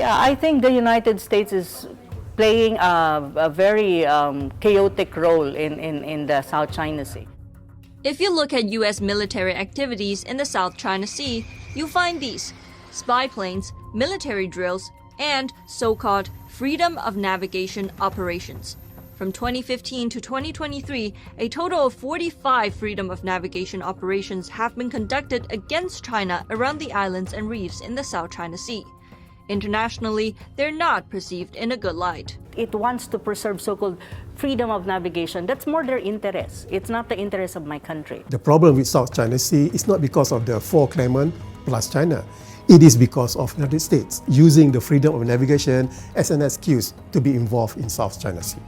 Yeah, I think the United States is playing a very chaotic role in the South China Sea. If you look at U.S. military activities in the South China Sea, you'll find these: spy planes, military drills, and so-called freedom of navigation operations. From 2015 to 2023, a total of 45 freedom of navigation operations have been conducted against China around the islands and reefs in the South China Sea. Internationally, they're not perceived in a good light. It wants to preserve so-called freedom of navigation. That's more their interest. It's not the interest of my country. The problem with South China Sea is not because of the four claimants plus China. It is because of the United States using the freedom of navigation as an excuse to be involved in South China Sea.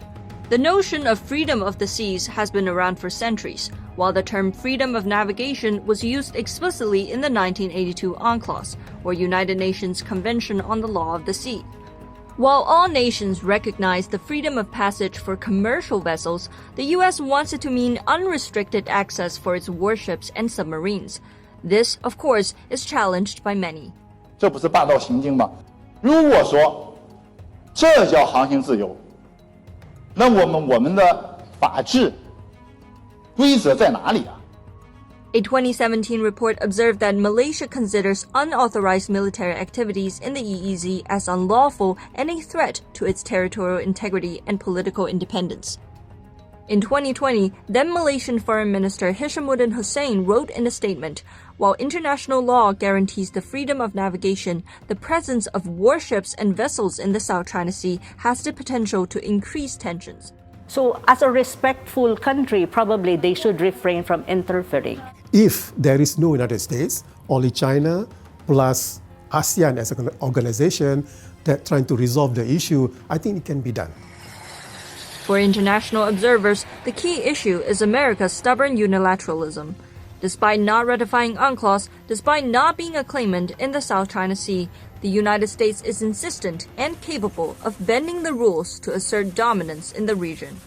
The notion of freedom of the seas has been around for centuries, while the term freedom of navigation was used explicitly in the 1982 UNCLOS, or United Nations Convention on the Law of the Sea. While all nations recognize the freedom of passage for commercial vessels, the U.S. wants it to mean unrestricted access for its warships and submarines. This, of course, is challenged by many. 这不是霸道行径吗？如果说这叫航行自由，那我们的法治规则在哪里啊？ A 2017 report observed that Malaysia considers unauthorized military activities in the EEZ as unlawful and a threat to its territorial integrity and political independence. In 2020, then Malaysian Foreign Minister Hishamuddin Hussein wrote in a statement, while international law guarantees the freedom of navigation, the presence of warships and vessels in the South China Sea has the potential to increase tensions. So as a respectful country, probably they should refrain from interfering. If there is no United States, only China plus ASEAN as an organization that trying to resolve the issue, I think it can be done. For international observers, the key issue is America's stubborn unilateralism. Despite not ratifying UNCLOS, despite not being a claimant in the South China Sea, the United States is insistent and capable of bending the rules to assert dominance in the region.